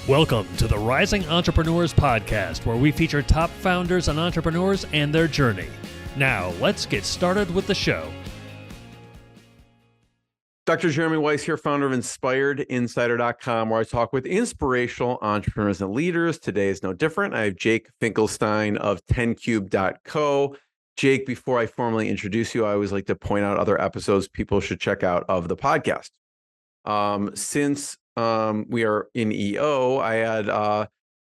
Welcome to the Rising Entrepreneurs Podcast, where we feature top founders and entrepreneurs and their journey. Now, let's get started with the show. Dr. Jeremy Weiss here, founder of InspiredInsider.com, where I talk with inspirational entrepreneurs and leaders. Today is no different. I have Jake Finkelstein of 10cube.co. Jake, before I formally introduce you, I always like to point out other episodes people should check out of the podcast. Since we are in EO, I had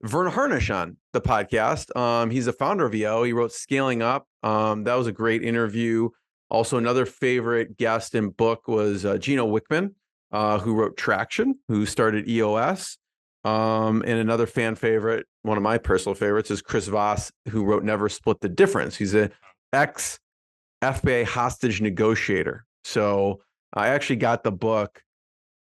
Vern Harnish on the podcast. He's the founder of EO. He wrote Scaling Up. That was a great interview. Also, another favorite guest and book was Gino Wickman, who wrote Traction, who started EOS. And another fan favorite, one of my personal favorites, is Chris Voss, who wrote Never Split the Difference. He's an ex-FBI hostage negotiator. So I actually got the book,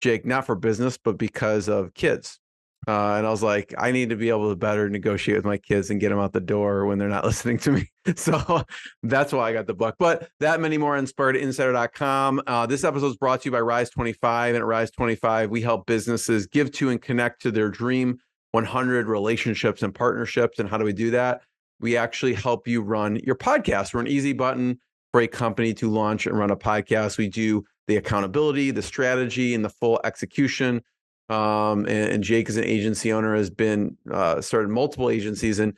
Jake, not for business, but because of kids. And I was like, I need to be able to better negotiate with my kids and get them out the door when they're not listening to me. So that's why I got the book. But that many more on InspiredInsider.com. This episode is brought to you by Rise 25. And at Rise 25, we help businesses give to and connect to their dream 100 relationships and partnerships. And how do we do that? We actually help you run your podcast. We're an easy button for a company to launch and run a podcast. We do the accountability, the strategy, and the full execution. And Jake, as an agency owner, has been started multiple agencies, and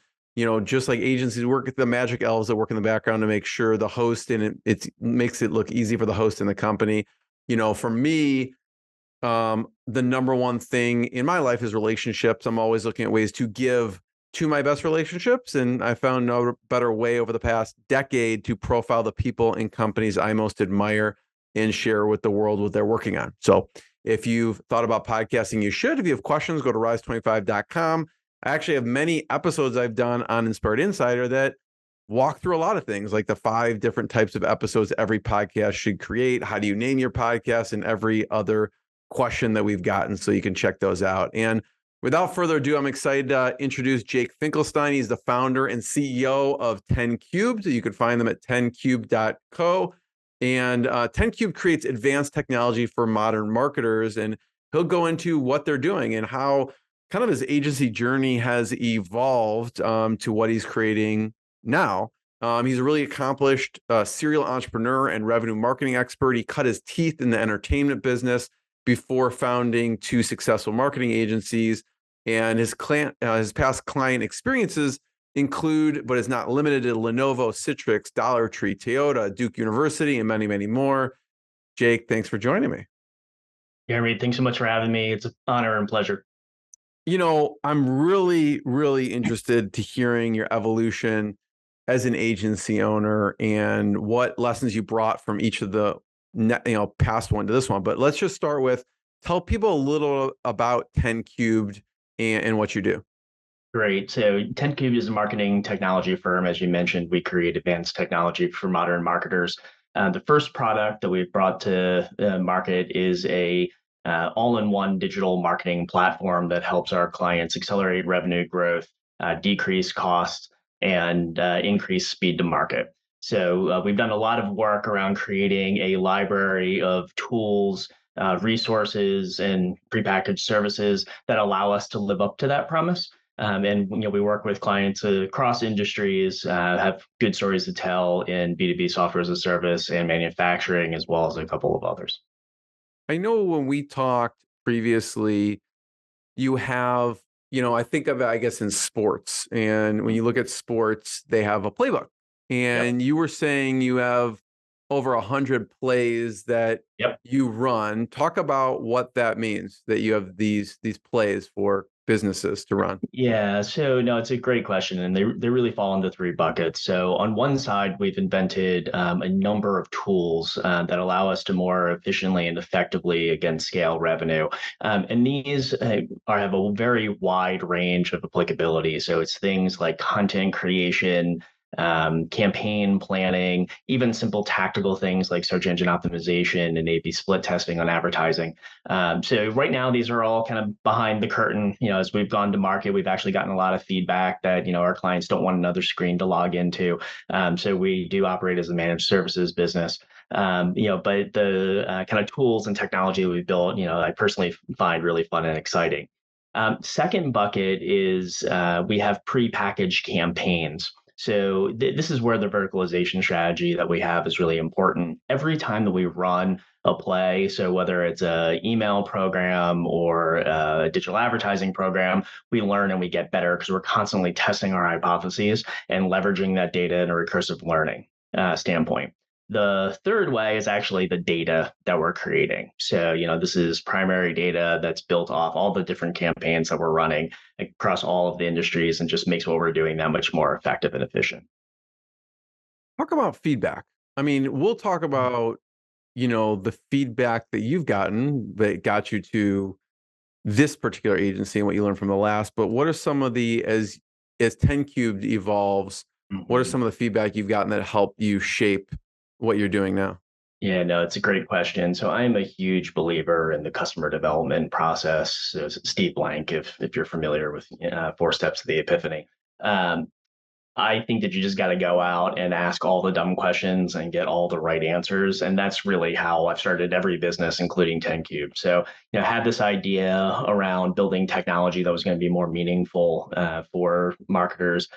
just like agencies work with the magic elves that work in the background to make sure the host and it makes it look easy for the host and the company. For me, the number one thing in my life is relationships. I'm always looking at ways to give to my best relationships, and I found no better way over the past decade to profile the people and companies I most admire and share with the world what they're working on. So if you've thought about podcasting, you should. If you have questions, go to rise25.com. I actually have many episodes I've done on Inspired Insider that walk through a lot of things, like the 5 different types of episodes every podcast should create. How do you name your podcast, and every other question that we've gotten, so you can check those out. And without further ado, I'm excited to introduce Jake Finkelstein. He's the founder and CEO of 10cube. You can find them at 10cube.co. And 10cube creates advanced technology for modern marketers, and he'll go into what they're doing and how kind of his agency journey has evolved to what he's creating now. He's a really accomplished serial entrepreneur and revenue marketing expert. He cut his teeth in the entertainment business before founding 2 successful marketing agencies. And his past client experiences include, but is not limited to, Lenovo, Citrix, Dollar Tree, Toyota, Duke University, and many, many more. Jake, thanks for joining me. Jeremy, thanks so much for having me. It's an honor and pleasure. I'm really, really interested to hearing your evolution as an agency owner and what lessons you brought from each of the past one to this one. But let's just start with, tell people a little about 10cubed and what you do. Great. So 10cube is a marketing technology firm. As you mentioned, we create advanced technology for modern marketers. The first product that we've brought to market is a all-in-one digital marketing platform that helps our clients accelerate revenue growth, decrease costs, and increase speed to market. So we've done a lot of work around creating a library of tools, resources, and prepackaged services that allow us to live up to that promise. And we work with clients across industries, have good stories to tell in B2B software as a service and manufacturing, as well as a couple of others. I know when we talked previously, you have, I think of it, I guess, in sports. And when you look at sports, they have a playbook. And You were saying you have over 100 plays that you run. Talk about what that means, that you have these plays for businesses to run. Yeah, so no, it's a great question, and they really fall into 3 buckets. So on one side, we've invented a number of tools that allow us to more efficiently and effectively, again, scale revenue. And these have a very wide range of applicability. So it's things like content creation, campaign planning, even simple tactical things like search engine optimization and A/B split testing on advertising. So right now, these are all kind of behind the curtain. As we've gone to market, we've actually gotten a lot of feedback that our clients don't want another screen to log into. So we do operate as a managed services business. But the kind of tools and technology we've built, I personally find really fun and exciting. Second bucket is we have pre-packaged campaigns. So this is where the verticalization strategy that we have is really important. Every time that we run a play, so whether it's a email program or a digital advertising program, we learn and we get better because we're constantly testing our hypotheses and leveraging that data in a recursive learning standpoint. The third way is actually the data that we're creating. So, this is primary data that's built off all the different campaigns that we're running across all of the industries and just makes what we're doing that much more effective and efficient. Talk about feedback. I mean, we'll talk about, the feedback that you've gotten that got you to this particular agency and what you learned from the last, but what are some of the, as 10 Cubed evolves, what are Mhm. some of the feedback you've gotten that helped you shape what you're doing now? Yeah, no, it's a great question. So I'm a huge believer in the customer development process. So Steve Blank, if you're familiar with Four Steps to the Epiphany. Um, I think that you just got to go out and ask all the dumb questions and get all the right answers. And that's really how I've started every business, including 10 Cube. So, had this idea around building technology that was going to be more meaningful for marketers,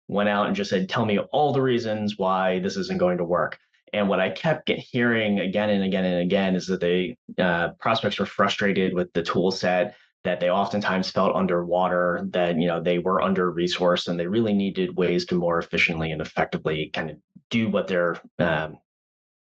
went out and just said, tell me all the reasons why this isn't going to work. And what I kept hearing again and again and again is that they prospects were frustrated with the tool set, that they oftentimes felt underwater, that they were under resourced, and they really needed ways to more efficiently and effectively kind of do what they're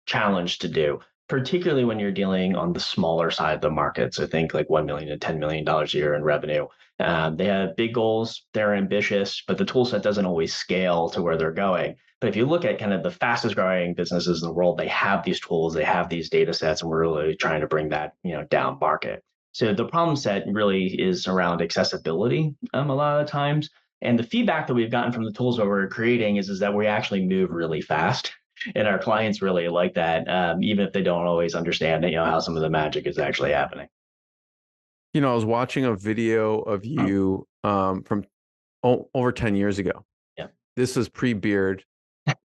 challenged to do, particularly when you're dealing on the smaller side of the market. So think like 1 million to $10 million a year in revenue. They have big goals, they're ambitious, but the tool set doesn't always scale to where they're going. But if you look at kind of the fastest growing businesses in the world, they have these tools, they have these data sets, and we're really trying to bring that down market. So the problem set really is around accessibility a lot of the times. And the feedback that we've gotten from the tools that we're creating is that we actually move really fast, and our clients really like that, even if they don't always understand, how some of the magic is actually happening. I was watching a video of you from over 10 years ago. Yeah. This was pre-beard,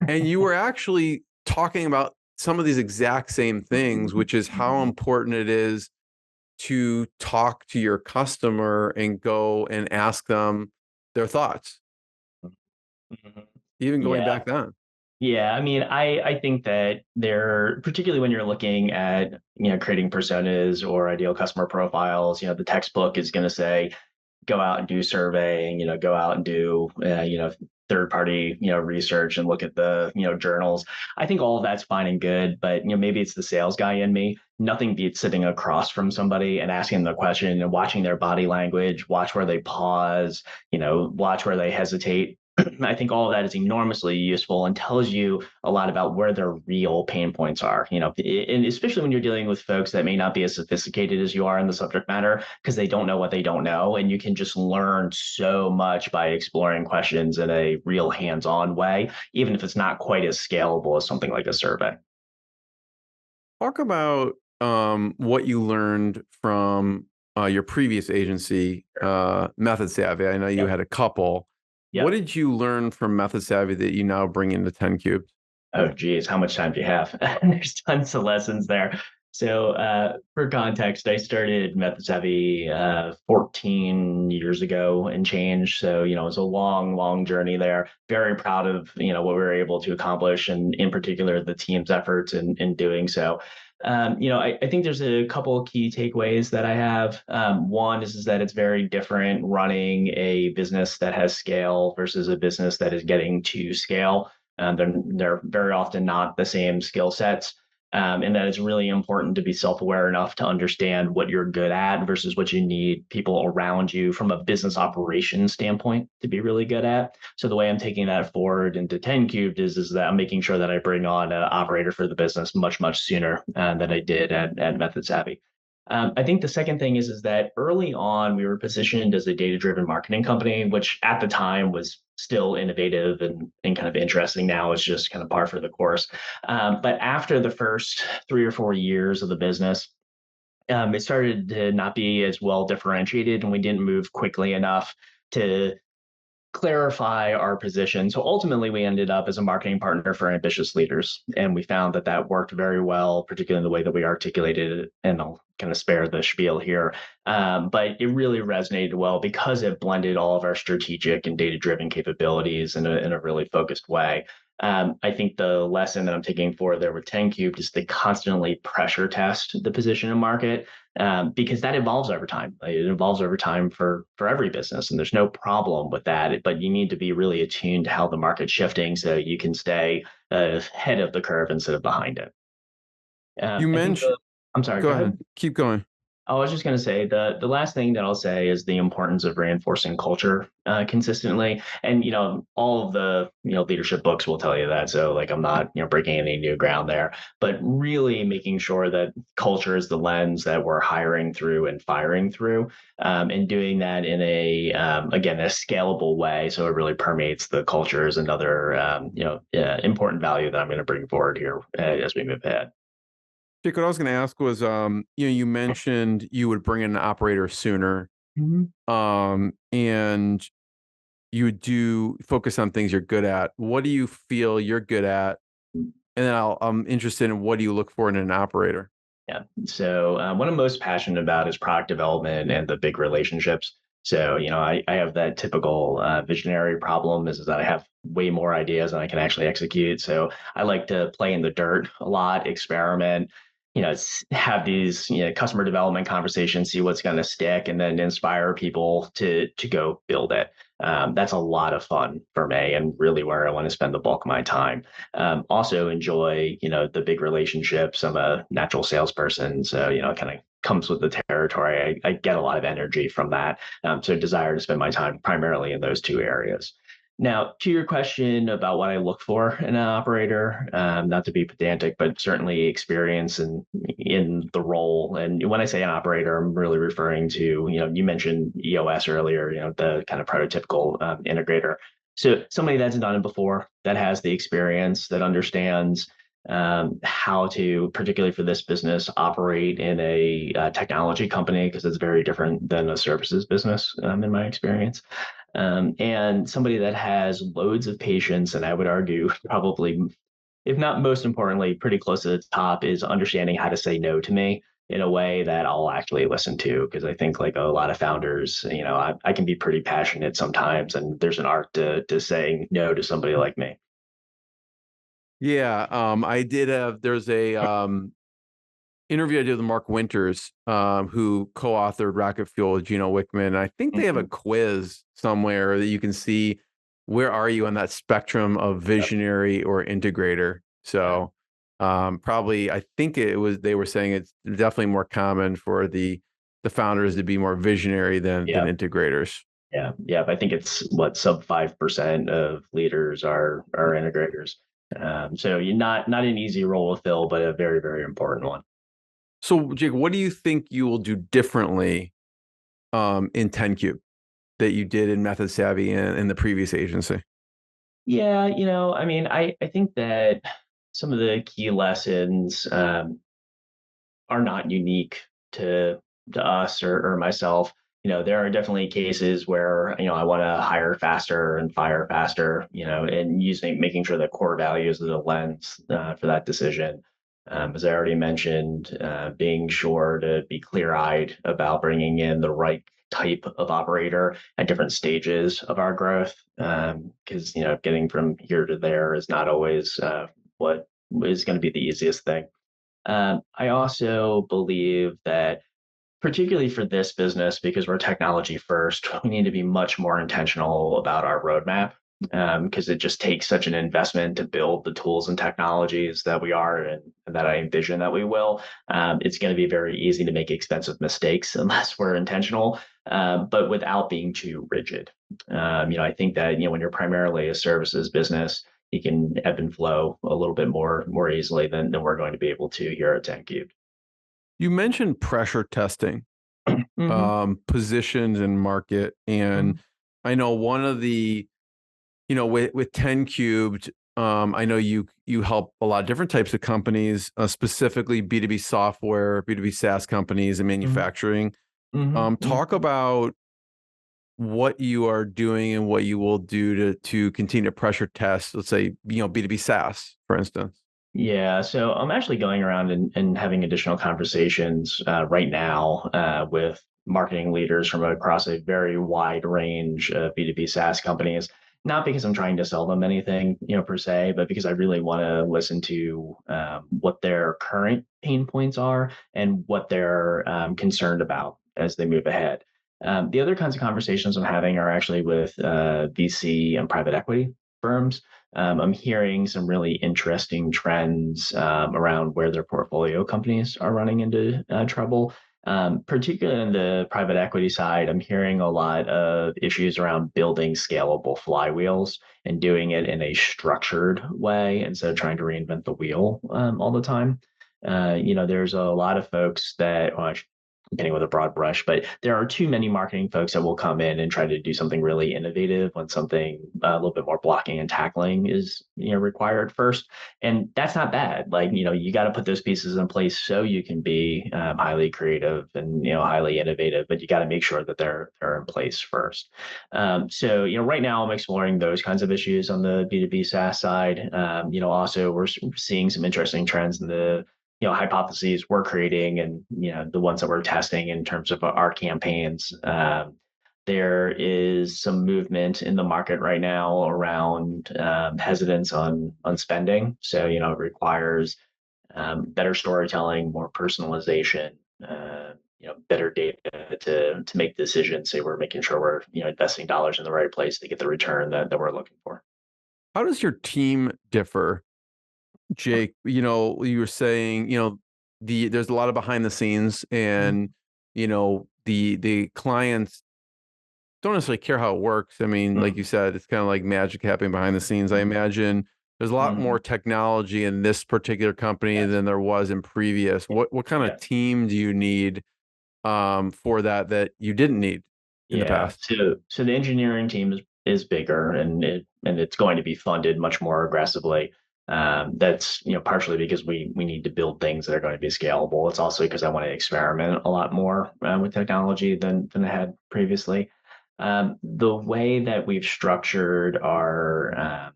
and you were actually talking about some of these exact same things, which is how important it is to talk to your customer and go and ask them their thoughts, Mhm. even going Yeah. back then. Yeah, I mean, I think that they're particularly when you're looking at creating personas or ideal customer profiles. The textbook is going to say go out and do surveying, go out and do, third party, research and look at the, journals. I think all of that's fine and good, but, maybe it's the sales guy in me. Nothing beats sitting across from somebody and asking them the question and watching their body language, watch where they pause, watch where they hesitate. I think all of that is enormously useful and tells you a lot about where their real pain points are, and especially when you're dealing with folks that may not be as sophisticated as you are in the subject matter because they don't know what they don't know. And you can just learn so much by exploring questions in a real hands-on way, even if it's not quite as scalable as something like a survey. Talk about what you learned from your previous agency, Method Savvy. I know you Yep. had a couple. What Yep. did you learn from Method Savvy that you now bring into 10 Cubed? Oh, geez, how much time do you have? There's tons of lessons there. So, for context, I started Method Savvy 14 years ago and change. So, it's a long, long journey there. Very proud of what we were able to accomplish, and in particular the team's efforts in doing so. I think there's a couple of key takeaways that I have. One is that it's very different running a business that has scale versus a business that is getting to scale. They're very often not the same skill sets. And that it's really important to be self-aware enough to understand what you're good at versus what you need people around you from a business operations standpoint to be really good at. So the way I'm taking that forward into 10 Cubed is that I'm making sure that I bring on an operator for the business much, much sooner than I did at Method Savvy. I think the second thing is that early on we were positioned as a data-driven marketing company, which at the time was still innovative and kind of interesting. Now it's just kind of par for the course. But after the first 3 or 4 years of the business, it started to not be as well differentiated, and we didn't move quickly enough to clarify our position. So ultimately, we ended up as a marketing partner for ambitious leaders, and we found that that worked very well, particularly in the way that we articulated it. And I'll kind of spare the spiel here, but it really resonated well because it blended all of our strategic and data-driven capabilities in a really focused way. I think the lesson that I'm taking forward there with 10 Cubed is to constantly pressure test the position in market, because that evolves over time. It evolves over time for every business, and there's no problem with that. But you need to be really attuned to how the market's shifting so you can stay ahead of the curve instead of behind it. You I think mentioned, I'm sorry, go go ahead. ahead, keep going. I was just going to say the last thing that I'll say is the importance of reinforcing culture consistently, and all of the leadership books will tell you that. So like I'm not breaking any new ground there, but really making sure that culture is the lens that we're hiring through and firing through, and doing that in a again a scalable way, so it really permeates the culture is another important value that I'm going to bring forward here as we move ahead. Jake, what I was going to ask was, you mentioned you would bring in an operator sooner, and you would do focus on things you're good at. What do you feel you're good at? And then I'm interested in what do you look for in an operator? Yeah. So what I'm most passionate about is product development and the big relationships. So, I have that typical visionary problem is that I have way more ideas than I can actually execute. So I like to play in the dirt a lot, experiment, have these, customer development conversations, see what's going to stick, and then inspire people to go build it. That's a lot of fun for me and really where I want to spend the bulk of my time. Also enjoy, the big relationships. I'm a natural salesperson, so it kind of comes with the territory. I get a lot of energy from that. So desire to spend my time primarily in those two areas. Now, to your question about what I look for in an operator, not to be pedantic, but certainly experience in the role. And when I say an operator, I'm really referring to, you mentioned EOS earlier, the kind of prototypical integrator. So somebody that's done it before, that has the experience, that understands how to, particularly for this business, operate in a technology company, because it's very different than a services business in my experience. And somebody that has loads of patience, and I would argue probably, if not most importantly, pretty close to the top, is understanding how to say no to me in a way that I'll actually listen to. Because I think like a lot of founders, I can be pretty passionate sometimes, and there's an art to saying no to somebody like me. Yeah, I did there's a interview I did with Mark Winters, who co-authored Rocket Fuel with Gino Wickman. I think they have a quiz somewhere that you can see where are you on that spectrum of visionary or integrator. So probably I think they were saying it's definitely more common for the founders to be more visionary than integrators. Yeah, yeah. I think it's what sub 5% of leaders are integrators. So you're not an easy role to fill, but a very, very important one. So, Jake, what do you think you will do differently in 10 Cube that you did in Method Savvy and in the previous agency? Yeah, I mean, I think that some of the key lessons are not unique to us or myself. There are definitely cases where I want to hire faster and fire faster. And making sure that core values are the lens for that decision. As I already mentioned, being sure to be clear-eyed about bringing in the right type of operator at different stages of our growth, because getting from here to there is not always what is going to be the easiest thing. I also believe that, particularly for this business, because we're technology first, we need to be much more intentional about our roadmap, because it just takes such an investment to build the tools and technologies that we are and that I envision that we will. It's going to be very easy to make expensive mistakes unless we're intentional, but without being too rigid. I think that when you're primarily a services business, you can ebb and flow a little bit more easily than we're going to be able to here at 10 Cubed. You mentioned pressure testing Mm-hmm. positions and market, and I know one of the with 10 Cubed, I know you help a lot of different types of companies, specifically B2B software, B2B SaaS companies, and manufacturing. Mm-hmm. Talk about what you are doing and what you will do to continue to pressure test, let's say, B2B SaaS, for instance. Yeah, so I'm actually going around and having additional conversations right now with marketing leaders from across a very wide range of B2B SaaS companies. Not because I'm trying to sell them anything, per se, but because I really want to listen to what their current pain points are and what they're concerned about as they move ahead. The other kinds of conversations I'm having are actually with VC and private equity firms. I'm hearing some really interesting trends around where their portfolio companies are running into trouble. Particularly in the private equity side, I'm hearing a lot of issues around building scalable flywheels and doing it in a structured way instead of trying to reinvent the wheel all the time. There's a lot of folks that, well, painting with a broad brush, but there are too many marketing folks that will come in and try to do something really innovative when something a little bit more blocking and tackling is required first, and that's not bad. Like you got to put those pieces in place so you can be highly creative and highly innovative, but you got to make sure that they're in place first. So right now I'm exploring those kinds of issues on the B2B SaaS side. Also we're seeing some interesting trends in the hypotheses we're creating and the ones that we're testing in terms of our campaigns. There is some movement in the market right now around hesitance on spending. So it requires better storytelling, more personalization, better data to make decisions. So we're making sure we're investing dollars in the right place to get the return that we're looking for. How does your team differ, Jake? You were saying, there's a lot of behind the scenes, and the clients don't necessarily care how it works. I mean, like you said, it's kind of like magic happening behind the scenes. I imagine there's a lot more technology in this particular company than there was in previous. What kind of team do you need for that you didn't need in the past? So the engineering team is bigger and it's going to be funded much more aggressively. That's partially because we need to build things that are going to be scalable. It's also because I want to experiment a lot more with technology than I had previously. The way that we've structured our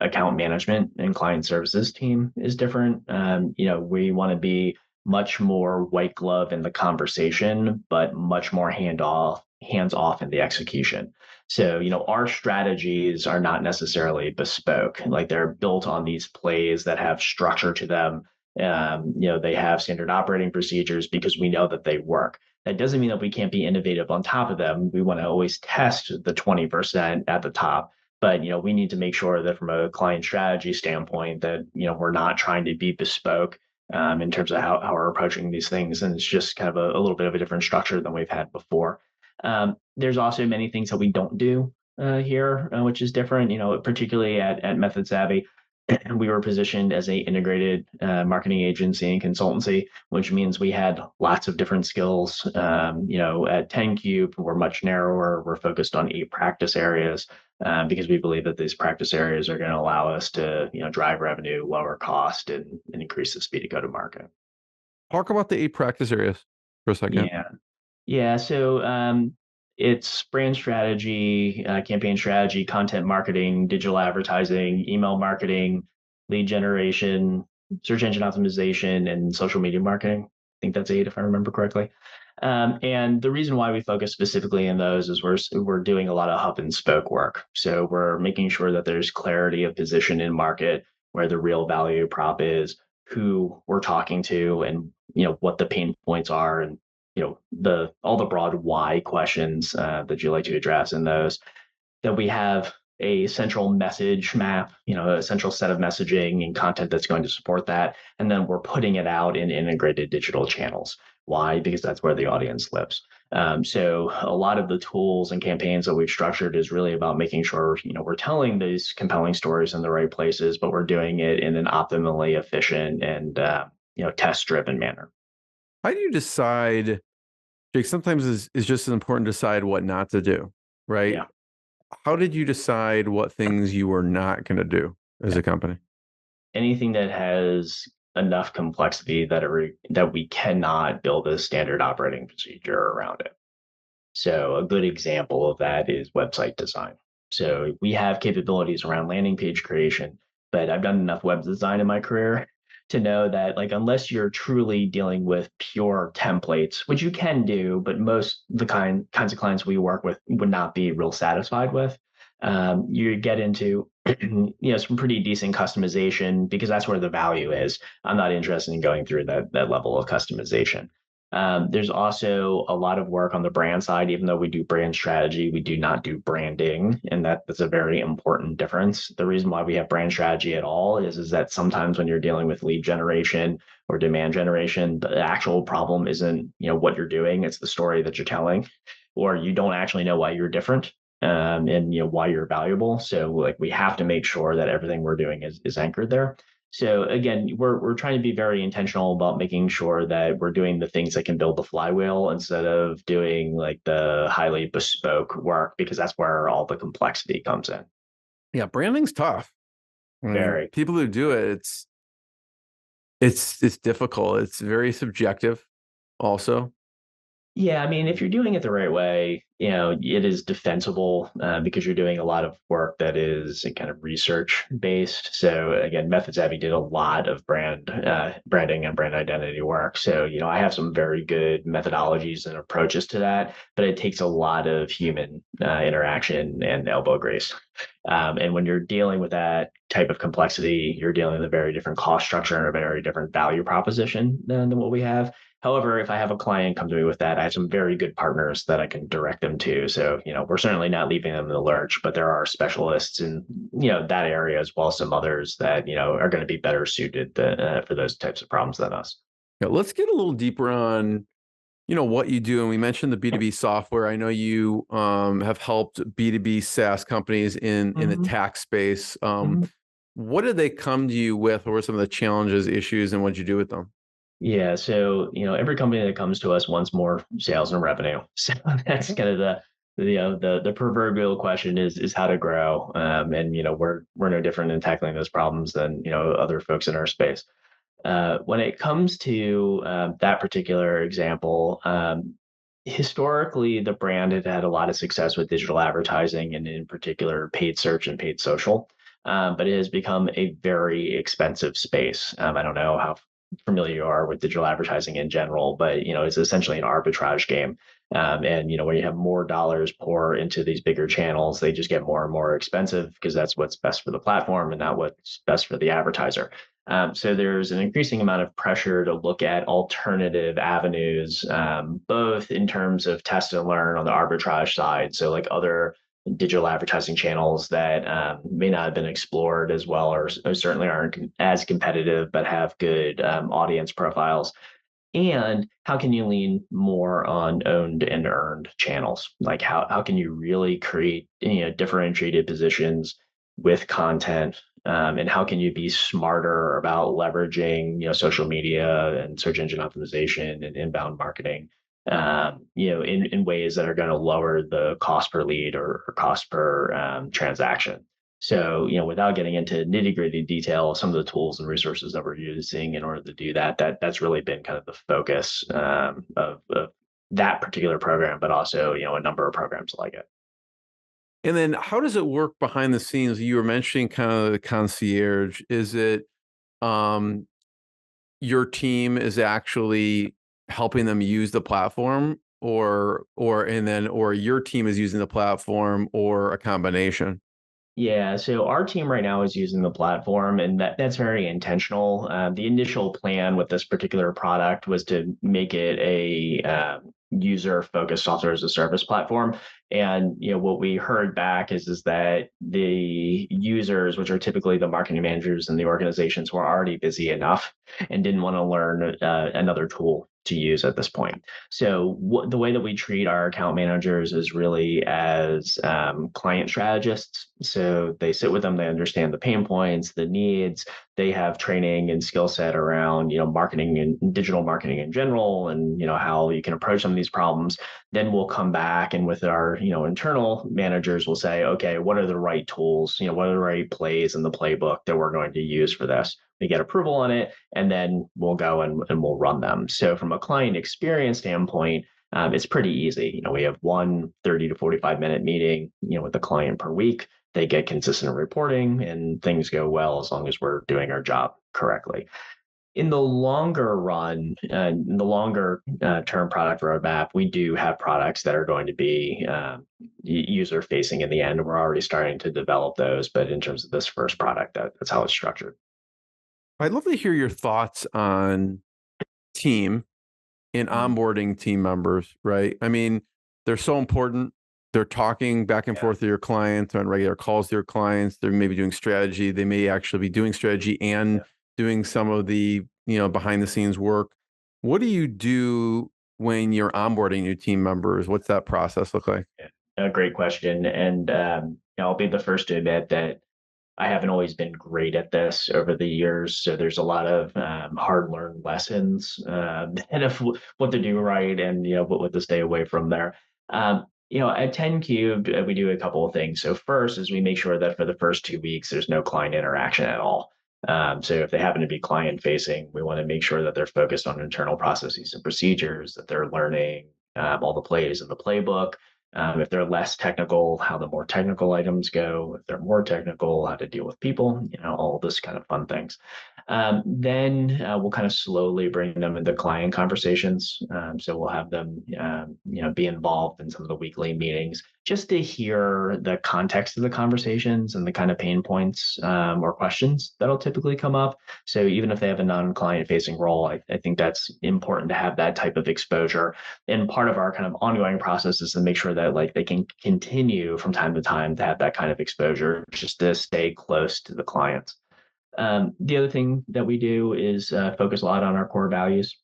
account management and client services team is different. We want to be much more white glove in the conversation, but much more hands off in the execution. So, our strategies are not necessarily bespoke. Like they're built on these plays that have structure to them. They have standard operating procedures because we know that they work. That doesn't mean that we can't be innovative on top of them. We want to always test the 20% at the top. But we need to make sure that from a client strategy standpoint that we're not trying to be bespoke in terms of how we're approaching these things, and it's just kind of a little bit of a different structure than we've had before. There's also many things that we don't do here, which is different. Particularly at Method Savvy, we were positioned as a integrated marketing agency and consultancy, which means we had lots of different skills. At 10Cube, we're much narrower. We're focused on 8 practice areas because we believe that these practice areas are going to allow us to drive revenue, lower cost, and increase the speed of go to market. Talk about the 8 practice areas for a second. Yeah. So it's brand strategy, campaign strategy, content marketing, digital advertising, email marketing, lead generation, search engine optimization, and social media marketing. I think that's 8 if I remember correctly. And the reason why we focus specifically in those is we're doing a lot of hub and spoke work. So we're making sure that there's clarity of position in market, where the real value prop is, who we're talking to, and what the pain points are, and all the broad why questions that you like to address in those. That we have a central message map, a central set of messaging and content that's going to support that. And then we're putting it out in integrated digital channels. Why? Because that's where the audience lives. So a lot of the tools and campaigns that we've structured is really about making sure, we're telling these compelling stories in the right places, but we're doing it in an optimally efficient and, test-driven manner. How do you decide, Jake? Sometimes it's just as important to decide what not to do, right? Yeah. How did you decide what things you were not going to do as a company? Anything that has enough complexity that we cannot build a standard operating procedure around it. So a good example of that is website design. So we have capabilities around landing page creation, but I've done enough web design in my career to know that like unless you're truly dealing with pure templates, which you can do, but most the kinds of clients we work with would not be real satisfied with. You get into some pretty decent customization because that's where the value is. I'm not interested in going through that level of customization. There's also a lot of work on the brand side. Even though we do brand strategy, we do not do branding, and that's a very important difference. The reason why we have brand strategy at all is that sometimes when you're dealing with lead generation or demand generation, the actual problem isn't what you're doing; it's the story that you're telling, or you don't actually know why you're different. And why you're valuable. So like we have to make sure that everything we're doing is anchored there. So again, we're trying to be very intentional about making sure that we're doing the things that can build the flywheel instead of doing like the highly bespoke work, because that's where all the complexity comes in. Yeah, branding's tough. I mean, Very. people who do it, it's difficult. It's very subjective also. Yeah, I mean, if you're doing it the right way, it is defensible because you're doing a lot of work that is kind of research based. So again, Methods Abbey did a lot of branding and brand identity work. So I have some very good methodologies and approaches to that, but it takes a lot of human interaction and elbow grease. And when you're dealing with that type of complexity, you're dealing with a very different cost structure and a very different value proposition than what we have. However, if I have a client come to me with that, I have some very good partners that I can direct them to. So, we're certainly not leaving them in the lurch, but there are specialists in, that area as well as some others that, are going to be better suited for those types of problems than us. Yeah, let's get a little deeper on, what you do. And we mentioned the B2B software. I know you have helped B2B SaaS companies in the tax space. Mhm. What did they come to you with? What were some of the challenges, issues, and what did you do with them? Yeah, so every company that comes to us wants more sales and revenue. So that's kind of the proverbial question is how to grow. And we're no different in tackling those problems than other folks in our space. When it comes to that particular example, historically the brand had had a lot of success with digital advertising and in particular paid search and paid social. But it has become a very expensive space. I don't know how familiar you are with digital advertising in general, but it's essentially an arbitrage game. And when you have more dollars pour into these bigger channels, they just get more and more expensive because that's what's best for the platform and not what's best for the advertiser. So there's an increasing amount of pressure to look at alternative avenues, both in terms of test and learn on the arbitrage side. So like other digital advertising channels that may not have been explored as well, or certainly aren't as competitive, but have good audience profiles. And how can you lean more on owned and earned channels? Like how can you really create differentiated positions with content? And how can you be smarter about leveraging social media and search engine optimization and inbound marketing? In ways that are going to lower the cost per lead or cost per transaction. So, without getting into nitty gritty detail, some of the tools and resources that we're using in order to do that's really been kind of the focus of that particular program, but also, a number of programs like it. And then how does it work behind the scenes? You were mentioning kind of the concierge. Is it um, your team is actually helping them use the platform or your team is using the platform or a combination? Yeah, so our team right now is using the platform, and that's very intentional. The initial plan with this particular product was to make it a user-focused software as a service platform. And what we heard back is that the users, which are typically the marketing managers and the organizations, were already busy enough and didn't want to learn another tool to use at this point. So the way that we treat our account managers is really as client strategists. So they sit with them, they understand the pain points, the needs, they have training and skill set around marketing and digital marketing in general, and how you can approach some of these problems. Then we'll come back and with our internal managers, we'll say, okay, what are the right tools? What are the right plays in the playbook that we're going to use for this? We get approval on it, and then we'll go and we'll run them. So from a client experience standpoint, it's pretty easy. We have one 30 to 45-minute meeting, with the client per week. They get consistent reporting and things go well as long as we're doing our job correctly. In the longer run, in the longer term product roadmap, we do have products that are going to be user facing in the end. We're already starting to develop those, but in terms of this first product, that's how it's structured. I'd love to hear your thoughts on team and Mhm. onboarding team members, right? I mean, they're so important. They're talking back and Yeah. forth to your clients on regular calls to your clients. They're maybe doing strategy. They may actually be doing strategy and Yeah. doing some of the, behind the scenes work. What do you do when you're onboarding new team members? What's that process look like? Yeah. A great question. And I'll be the first to admit that I haven't always been great at this over the years. So there's a lot of hard learned lessons and of what to do right and what to stay away from there. At 10 Cubed, we do a couple of things. So first is we make sure that for the first 2 weeks, there's no client interaction at all. So if they happen to be client facing, we want to make sure that they're focused on internal processes and procedures, that they're learning all the plays in the playbook. If they're less technical, how the more technical items go. If they're more technical, how to deal with people, all this kind of fun things. Then we'll kind of slowly bring them into client conversations. So we'll have them, be involved in some of the weekly meetings just to hear the context of the conversations and the kind of pain points or questions that'll typically come up. So even if they have a non-client facing role, I think that's important to have that type of exposure. And part of our kind of ongoing process is to make sure that like they can continue from time to time to have that kind of exposure just to stay close to the clients. The other thing that we do is focus a lot on our core values.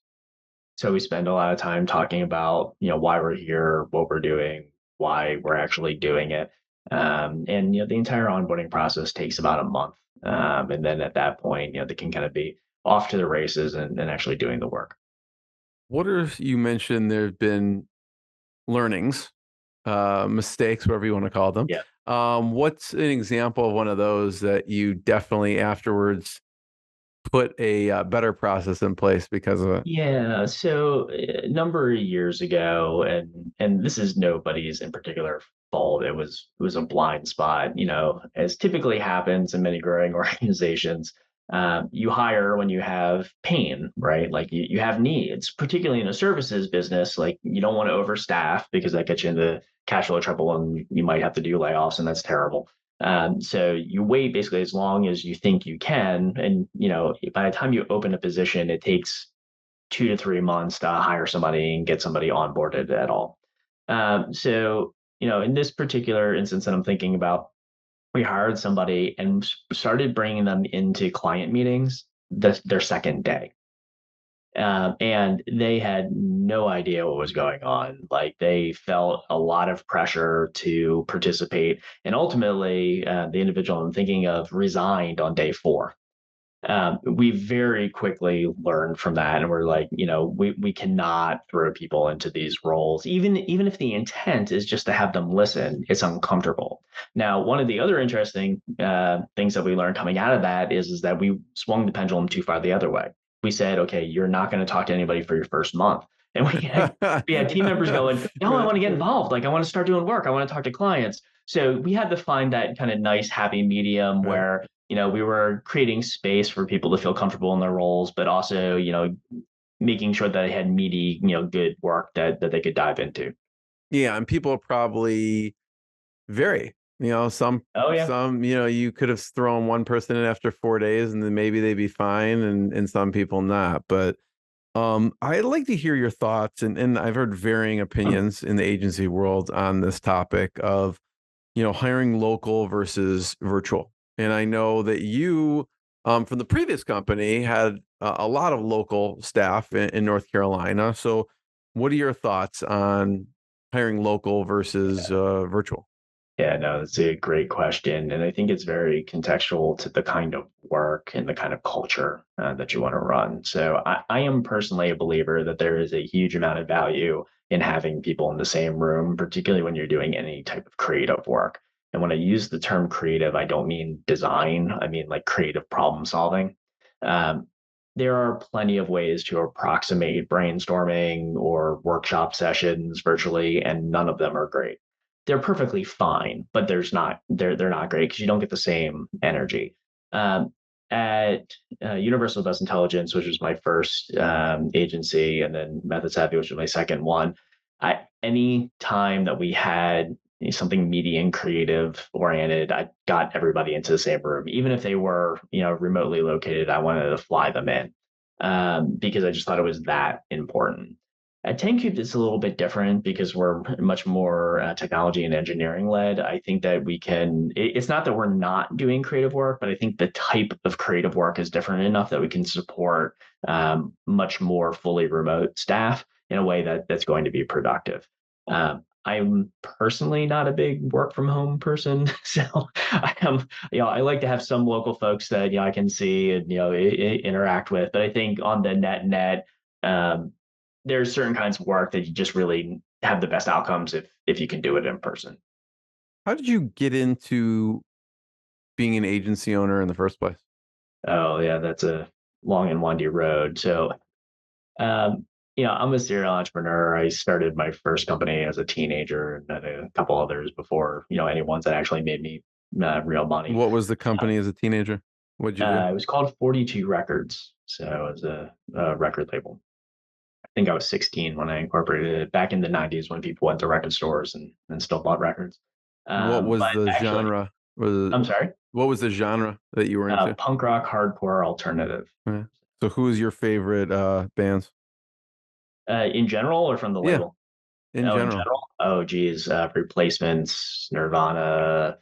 So we spend a lot of time talking about, why we're here, what we're doing, why we're actually doing it. And the entire onboarding process takes about a month. And then at that point, they can kind of be off to the races and actually doing the work. What are you mentioned there have been learnings, mistakes, whatever you want to call them. Yeah. What's an example of one of those that you definitely afterwards put a better process in place because of it? Yeah, so a number of years ago, and this is nobody's in particular fault. It was a blind spot, as typically happens in many growing organizations. You hire when you have pain, right? Like you have needs, particularly in a services business. Like you don't want to overstaff because that gets you into cash flow trouble, and you might have to do layoffs, and that's terrible. So you wait basically as long as you think you can. And, by the time you open a position, it takes 2 to 3 months to hire somebody and get somebody onboarded at all. So, in this particular instance that I'm thinking about, we hired somebody and started bringing them into client meetings their second day. And they had no idea what was going on. Like they felt a lot of pressure to participate. And ultimately, the individual I'm thinking of resigned on day 4. We very quickly learned from that, and we're like, we cannot throw people into these roles, even if the intent is just to have them listen. It's uncomfortable. Now, one of the other interesting things that we learned coming out of that is that we swung the pendulum too far the other way. We said, okay, you're not going to talk to anybody for your first month. And we had team members going, no, I want to get involved. Like I want to start doing work. I want to talk to clients. So we had to find that kind of nice, happy medium Right. where we were creating space for people to feel comfortable in their roles, but also, making sure that they had meaty, good work that they could dive into. Yeah, and people probably vary. Some Oh yeah. you could have thrown one person in after 4 days and then maybe they'd be fine and some people not. But I'd like to hear your thoughts and I've heard varying opinions in the agency world on this topic of hiring local versus virtual. And I know that you, from the previous company, had a lot of local staff in North Carolina. So, what are your thoughts on hiring local versus virtual? Yeah, no, that's a great question. And I think it's very contextual to the kind of work and the kind of culture that you want to run. So I am personally a believer that there is a huge amount of value in having people in the same room, particularly when you're doing any type of creative work. And when I use the term creative, I don't mean design, I mean like creative problem solving. Um, there are plenty of ways to approximate brainstorming or workshop sessions virtually, and none of them are great. They're perfectly fine, but they're not great because you don't get the same energy. Um, at Universal Bus Intelligence, which was my first agency, and then Method Savvy, which was my second one, any time that we had something media and creative oriented, I got everybody into the same room, even if they were, remotely located. I wanted to fly them in because I just thought it was that important. At 10 Cubed, it's a little bit different because we're much more technology and engineering led. I think that it's not that we're not doing creative work, but I think the type of creative work is different enough that we can support much more fully remote staff in a way that's going to be productive. I'm personally not a big work from home person, so I like to have some local folks that I can see and interact with. But I think on the net, um, there's certain kinds of work that you just really have the best outcomes if you can do it in person. How did you get into being an agency owner in the first place? Oh yeah, that's a long and windy road. So Um, I'm a serial entrepreneur. I started my first company as a teenager and had a couple others before, any ones that actually made me real money. What was the company as a teenager? What'd you do? It was called 42 Records. So it was a record label. I think I was 16 when I incorporated it back in the 90s when people went to record stores and still bought records. What was But the actually, genre? Was I'm sorry, What was the genre that you were into? punk rock, hardcore, alternative. Yeah. So who is your favorite bands? In general or from the Yeah, label? in Oh, in general. general? Oh, geez. Replacements, Nirvana,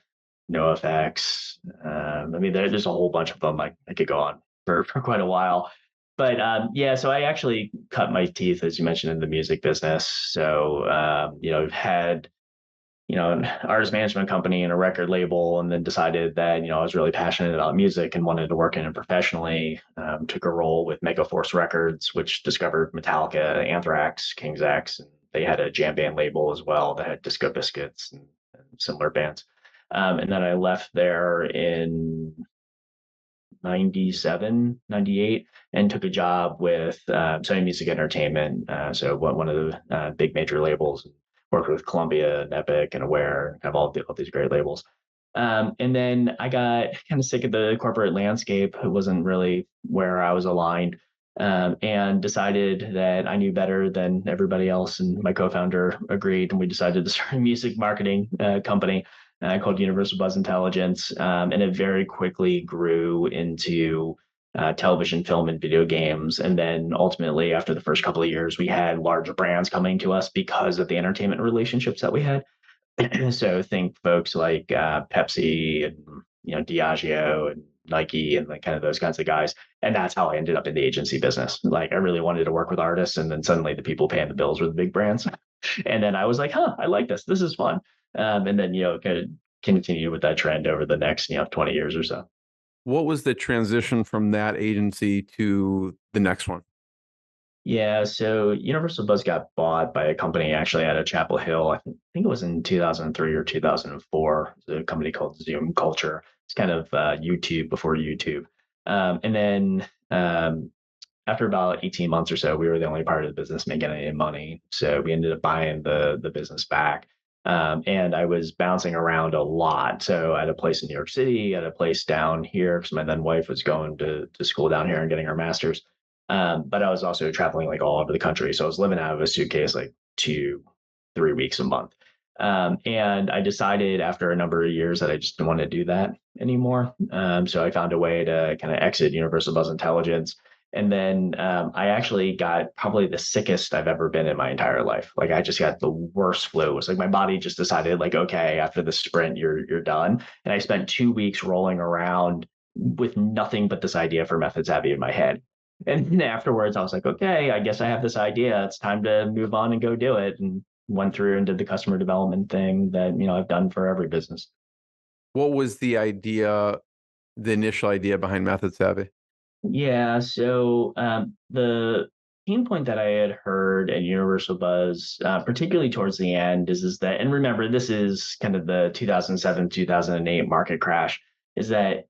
no effects. I mean, there's a whole bunch of them. I could go on for quite a while. But yeah, so I actually cut my teeth, as you mentioned, in the music business. So, I've had, an artist management company and a record label, and then decided that, I was really passionate about music and wanted to work in it professionally. Took a role with Megaforce Records, which discovered Metallica, Anthrax, King's X, and they had a jam band label as well that had Disco Biscuits and similar bands. And then I left there in 97, 98, and took a job with Sony Music Entertainment. So one of the big major labels, worked with Columbia and Epic and Aware, have all these great labels. And then I got kind of sick of the corporate landscape. It wasn't really where I was aligned. And decided that I knew better than everybody else. And my co-founder agreed, and we decided to start a music marketing company called Universal Buzz Intelligence, and it very quickly grew into television, film, and video games. And then ultimately, after the first couple of years, we had larger brands coming to us because of the entertainment relationships that we had. So think folks like Pepsi and Diageo and Nike and like kind of those kinds of guys. And that's how I ended up in the agency business. Like I really wanted to work with artists, and then suddenly the people paying the bills were the big brands. And then I was like, huh, I like this. This is fun. And then kind of continue with that trend over the next 20 years or so. What was the transition from that agency to the next one? Yeah, so Universal Buzz got bought by a company actually out of Chapel Hill. I think it was in 2003 or 2004. It's a company called Zoom Culture. It's kind of YouTube before YouTube. And then after about 18 months or so, we were the only part of the business making any money. So we ended up buying the business back. And I was bouncing around a lot. So I had a place in New York City, I had a place down here because my then wife was going to school down here and getting her master's. But I was also traveling like all over the country. So I was living out of a suitcase like 2, 3 weeks a month. And I decided after a number of years that I just didn't want to do that anymore. So I found a way to kind of exit Universal Buzz Intelligence. And then I actually got probably the sickest I've ever been in my entire life. Like I just got the worst flu. It was like my body just decided, like, okay, after the sprint, you're done. And I spent 2 weeks rolling around with nothing but this idea for Method Savvy in my head. And then afterwards, I was like, okay, I guess I have this idea. It's time to move on and go do it. And went through and did the customer development thing that I've done for every business. What was the initial idea behind Method Savvy? Yeah, so the pain point that I had heard at Universal Buzz, particularly towards the end, is that, and remember, this is kind of the 2007 2008 market crash, is that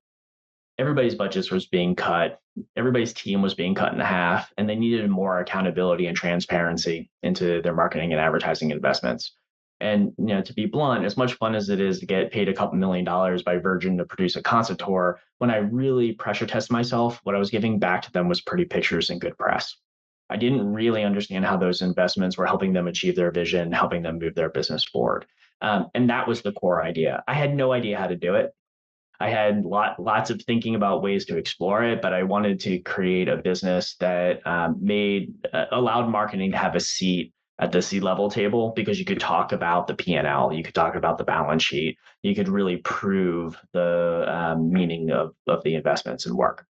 everybody's budgets was being cut, everybody's team was being cut in half, and they needed more accountability and transparency into their marketing and advertising investments. And to be blunt, as much fun as it is to get paid a couple $1 million by Virgin to produce a concert tour, when I really pressure test myself, what I was giving back to them was pretty pictures and good press. I didn't really understand how those investments were helping them achieve their vision, helping them move their business forward. And that was the core idea. I had no idea how to do it. I had lots of thinking about ways to explore it, but I wanted to create a business that allowed marketing to have a seat at the C-level table, because you could talk about the P&L, you could talk about the balance sheet, you could really prove the meaning of the investments and work.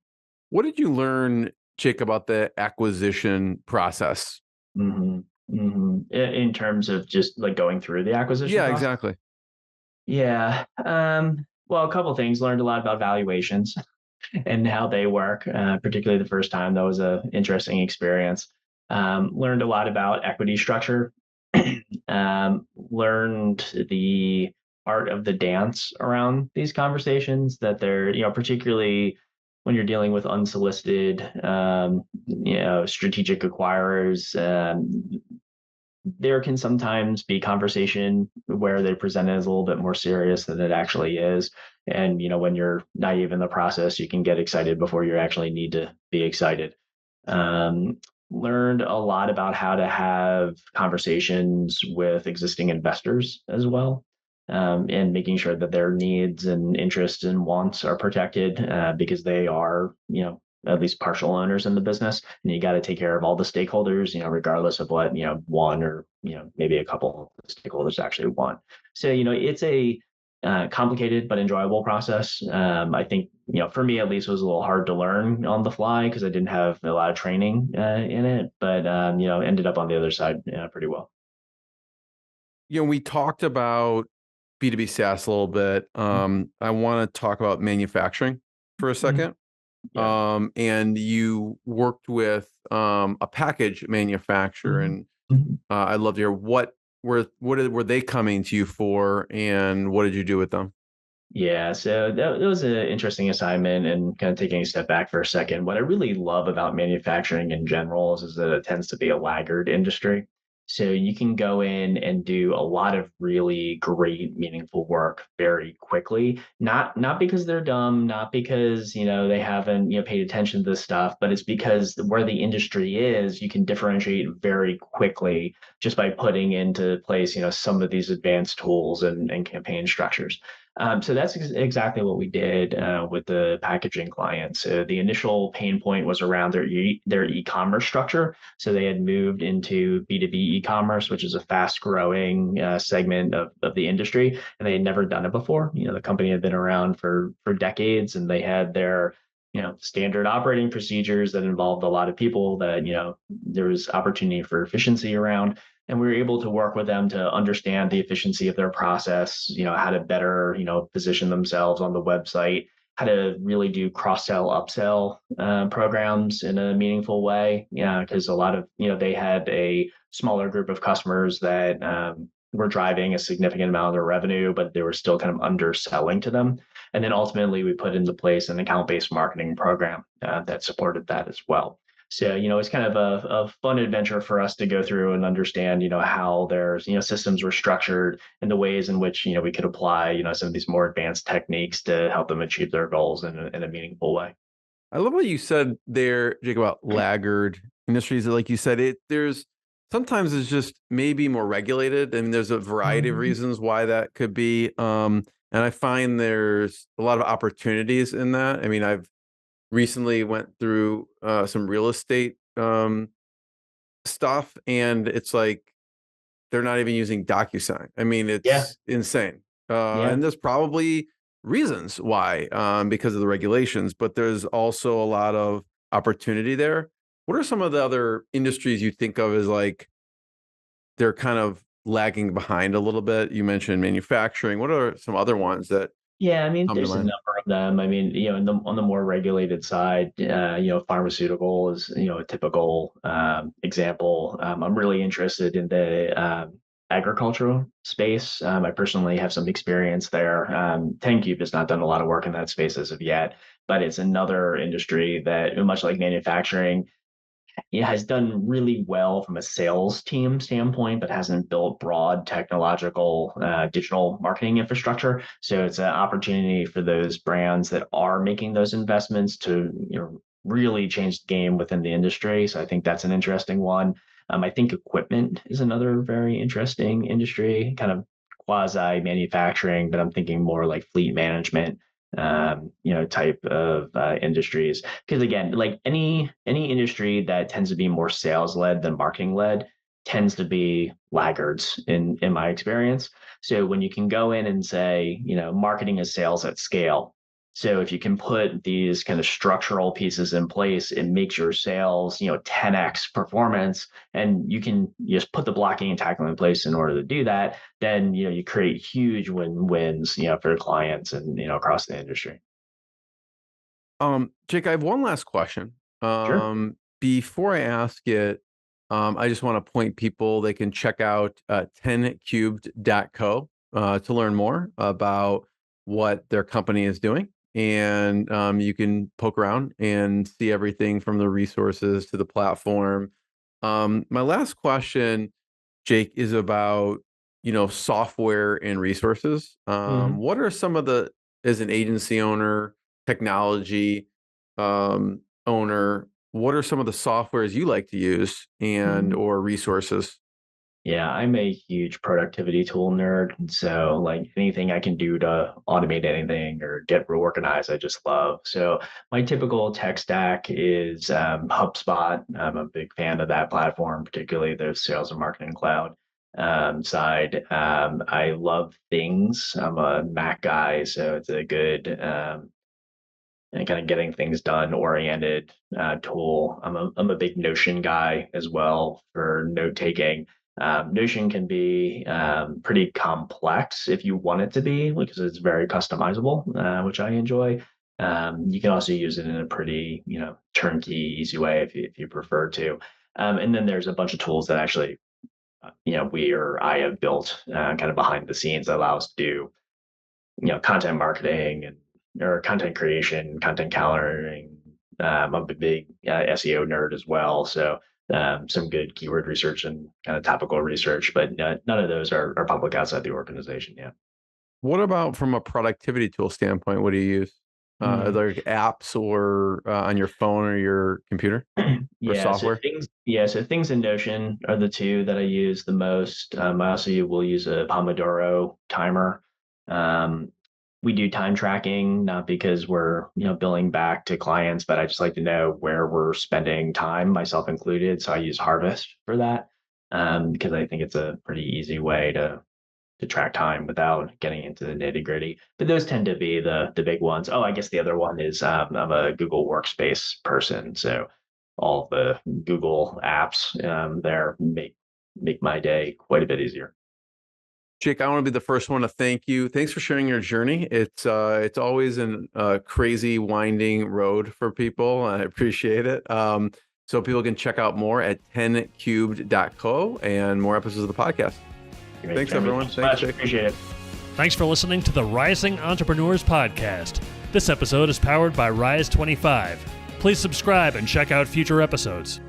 What did you learn, Jake, about the acquisition process? In terms of just like going through the acquisition Yeah, process? exactly. Yeah. Well, a couple of things. Learned a lot about valuations and how they work, particularly the first time. That was an interesting experience. Learned a lot about equity structure. Learned the art of the dance around these conversations, that they're, particularly when you're dealing with unsolicited, strategic acquirers. There can sometimes be conversation where they present it as a little bit more serious than it actually is. And, when you're naive in the process, you can get excited before you actually need to be excited. Um, Learned a lot about how to have conversations with existing investors as well, and making sure that their needs and interests and wants are protected, because they are, at least partial owners in the business, and you got to take care of all the stakeholders, regardless of what, one or, maybe a couple of stakeholders actually want. So, it's a complicated but enjoyable process. I think, for me at least, it was a little hard to learn on the fly because I didn't have a lot of training in it, but ended up on the other side pretty well. We talked about B2B SaaS a little bit. I want to talk about manufacturing for a Mhm. second. Yeah. And you worked with a package manufacturer, Mhm. and Mhm. I'd love to hear were they coming to you for, and what did you do with them? Yeah, so that was an interesting assignment, and kind of taking a step back for a second. What I really love about manufacturing in general is that it tends to be a laggard industry. So you can go in and do a lot of really great, meaningful work very quickly. Not because they're dumb, not because they haven't paid attention to this stuff, but it's because where the industry is, you can differentiate very quickly just by putting into place some of these advanced tools and campaign structures. So that's exactly what we did with the packaging client. So the initial pain point was around their e-commerce structure. So they had moved into B2B e-commerce, which is a fast-growing segment of the industry, and they had never done it before. The company had been around for decades, and they had their standard operating procedures that involved a lot of people that there was opportunity for efficiency around, and we were able to work with them to understand the efficiency of their process, how to better position themselves on the website, how to really do cross-sell upsell programs in a meaningful way. Yeah, because a lot of they had a smaller group of customers that were driving a significant amount of their revenue, but they were still kind of underselling to them. And then ultimately we put into place an account-based marketing program that supported that as well. So, it's kind of a fun adventure for us to go through and understand, how their, systems were structured, and the ways in which, we could apply, some of these more advanced techniques to help them achieve their goals in a meaningful way. I love what you said there, Jake, about laggard industries. Like you said, there's sometimes it's just maybe more regulated. I mean, there's a variety of Mhm. reasons why that could be. And I find there's a lot of opportunities in that. I mean, I've recently went through some real estate stuff, and it's like they're not even using DocuSign. I mean, Yeah, it's insane. yeah. And there's probably reasons why, because of the regulations, but there's also a lot of opportunity there. What are some of the other industries you think of as like they're kind of lagging behind a little bit? You mentioned manufacturing. What are some other ones that Yeah, I mean, come to there's a mind? number of them. I mean, on the more regulated side, pharmaceutical is, a typical example. I'm really interested in the agricultural space. I personally have some experience there. 10Cube has not done a lot of work in that space as of yet, but it's another industry that, much like manufacturing, it has done really well from a sales team standpoint, but hasn't built broad technological digital marketing infrastructure. So it's an opportunity for those brands that are making those investments to really change the game within the industry. So I think that's an interesting one. I think equipment is another very interesting industry, kind of quasi manufacturing, but I'm thinking more like fleet management, type of industries. Because again, like any industry that tends to be more sales led than marketing led tends to be laggards in my experience. So when you can go in and say, marketing is sales at scale. So if you can put these kind of structural pieces in place, it makes your sales, 10x performance, and you can just put the blocking and tackling in place in order to do that. Then you create huge wins, for your clients and across the industry. Jake, I have one last question. Sure. Before I ask it, I just want to point people, they can check out 10cubed.co to learn more about what their company is doing. And you can poke around and see everything from the resources to the platform. My last question, Jake, is about, software and resources. Mhm. What are some of the, as an agency owner, technology owner, what are some of the softwares you like to use and Mhm. or resources? Yeah, I'm a huge productivity tool nerd. And so, like anything I can do to automate anything or get real organized, I just love. So, my typical tech stack is HubSpot. I'm a big fan of that platform, particularly the sales and marketing cloud side. I love Things. I'm a Mac guy, so it's a good and kind of getting things done oriented tool. I'm a big Notion guy as well for note taking. Notion can be pretty complex if you want it to be because it's very customizable, which I enjoy. You can also use it in a pretty turnkey, easy way if you prefer to. And then there's a bunch of tools that actually we or I have built kind of behind the scenes that allow us to do content marketing and or content creation, content calendaring. I'm a big SEO nerd as well, so some good keyword research and kind of topical research, but none of those are public outside the organization. Yeah. What about from a productivity tool standpoint? What do you use? Are Mm. there apps or on your phone or your computer or Yeah, so software? things in Notion are the two that I use the most. I also will use a Pomodoro timer. Um, we do time tracking, not because we're, billing back to clients, but I just like to know where we're spending time, myself included. So I use Harvest for that, because I think it's a pretty easy way to track time without getting into the nitty gritty. But those tend to be the big ones. Oh, I guess the other one is I'm a Google Workspace person, so all the Google apps there make my day quite a bit easier. Jake, I want to be the first one to thank you. Thanks for sharing your journey. It's always a crazy winding road for people. I appreciate it. So people can check out more at 10cubed.co and more episodes of the podcast. Great, Thanks, Jeremy. everyone. Thanks so Thanks, much. Jake. Appreciate it. Thanks for listening to the Rising Entrepreneurs Podcast. This episode is powered by Rise 25. Please subscribe and check out future episodes.